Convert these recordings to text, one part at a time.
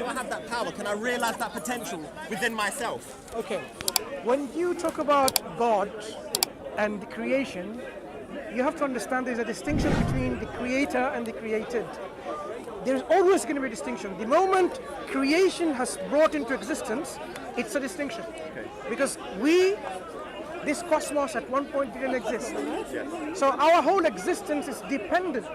I have that power? Can I realize that potential within myself? Okay. When you talk about God and creation, you have to understand there's a distinction between the creator and the created. There's always going to be a distinction. The moment creation has brought into existence, it's a distinction. Okay. Because this cosmos at one point didn't exist. Yes. So our whole existence is dependent,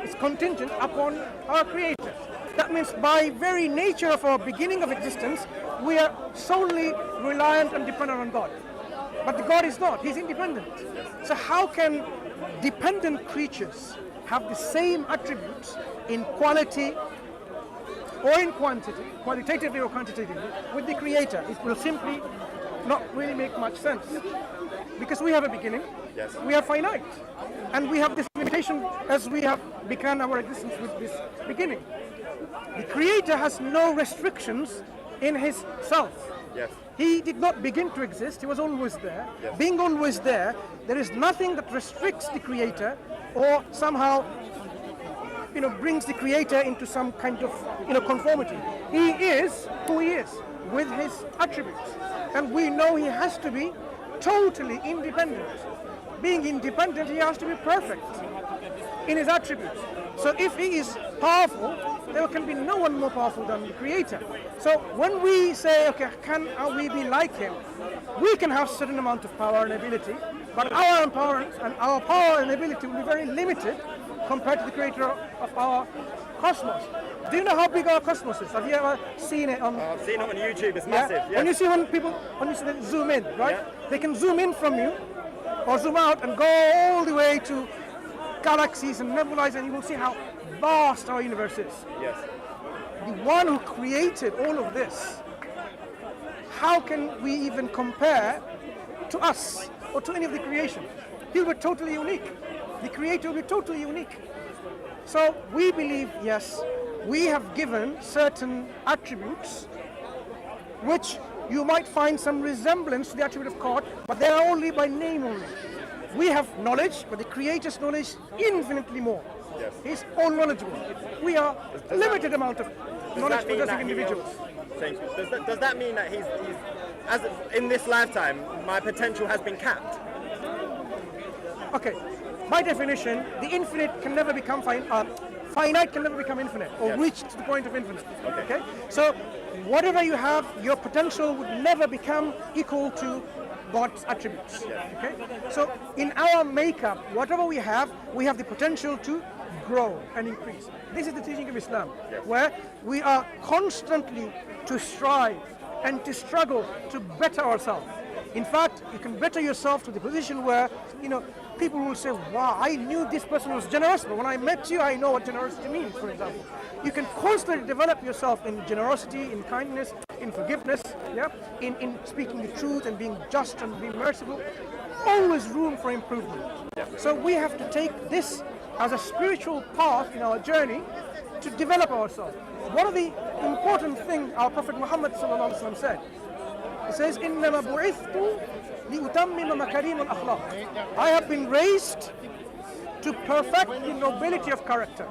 it's contingent upon our creator. That means by very nature of our beginning of existence, we are solely reliant and dependent on God. But God is not, He's independent. So how can dependent creatures have the same attributes in quality or in quantity, qualitatively or quantitatively, with the creator? It will simply not really make much sense. Because we have a beginning, Yes. we are finite, and we have this limitation as we have begun our existence with this beginning. The creator has no restrictions in his self. Yes. He did not begin to exist, he was always there. Yes. Being always there, there is nothing that restricts the creator or somehow brings the creator into some kind of conformity. He is who he is with his attributes. And we know he has to be totally independent. Being independent, he has to be perfect in his attributes. So if he is powerful, there can be no one more powerful than the creator. So when we say, okay, can we be like him? We can have certain amount of power and ability, but our power and ability will be very limited compared to the creator of our cosmos. Do you know how big our cosmos is? Have you ever seen it on? I've seen it on YouTube. It's massive. Yeah? When you see them zoom in, right? Yeah. They can zoom in from you, or zoom out and go all the way to galaxies and nebulas, and you will see how vast our universe is. Yes. The one who created all of this, how can we even compare to us or to any of the creation? He will be totally unique. The creator will be totally unique. So we believe, yes, we have given certain attributes which you might find some resemblance to the attribute of God, but they are only by name only. We have knowledge, but the creator's knowledge infinitely more. Yes. He's all knowledgeable. We are a limited amount of knowledge possessing individuals. Does that mean that he's as in this lifetime, my potential has been capped? Okay, by definition, the infinite can never become finite can never become infinite or Yes. reach to the point of infinite. Okay. So whatever you have, your potential would never become equal to God's attributes. Okay, so in our makeup, whatever we have the potential to grow and increase. This is the teaching of Islam, where we are constantly to strive and to struggle to better ourselves. In fact, you can better yourself to the position where, people will say, wow, I knew this person was generous, but when I met you, I know what generosity means, for example. You can constantly develop yourself in generosity, in kindness, in forgiveness, in speaking the truth and being just and being merciful. Always room for improvement. So we have to take this as a spiritual path in our journey to develop ourselves. One of the important things our Prophet Muhammad ﷺ said, he says, إِنَّمَا بُعِثْتُ لِأُتَمِّمَ مَكَارِمَ الْأَخْلَاقِ. I have been raised to perfect the nobility of character.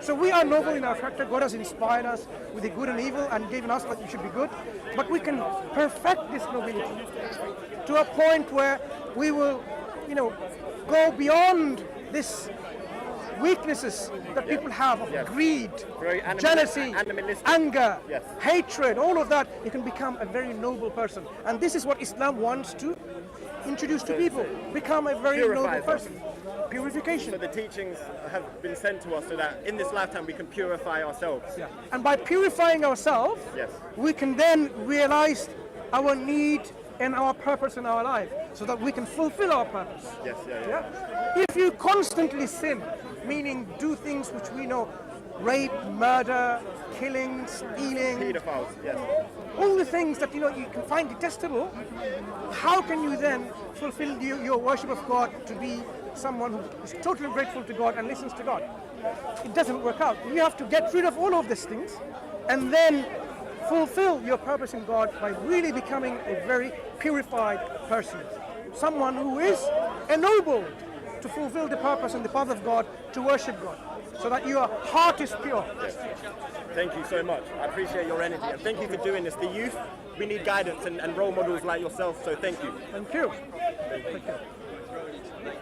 So we are noble in our character. God has inspired us with the good and evil and given us that we should be good. But we can perfect this nobility to a point where we will, go beyond this weaknesses that people have of greed, jealousy, anger, hatred, all of that. You can become a very noble person. And this is what Islam wants to introduce to people. Become a very noble person. Purification. So the teachings have been sent to us so that in this lifetime we can purify ourselves. Yeah. And by purifying ourselves, we can then realize our need and our purpose in our life, so that we can fulfill our purpose. If you constantly sin, meaning do things which we know, rape, murder, killing, stealing, pedophiles, all the things that you can find detestable, how can you then fulfill your worship of God to be someone who is totally grateful to God and listens to God? It doesn't work out. You have to get rid of all of these things and then fulfill your purpose in God by really becoming a very purified person. Someone who is ennobled to fulfill the purpose and the path of God, to worship God. so that your heart is pure. Thank you so much. I appreciate your energy, and thank you for doing this. The youth, we need guidance and role models like yourself, so thank you. Thank you. Thank you.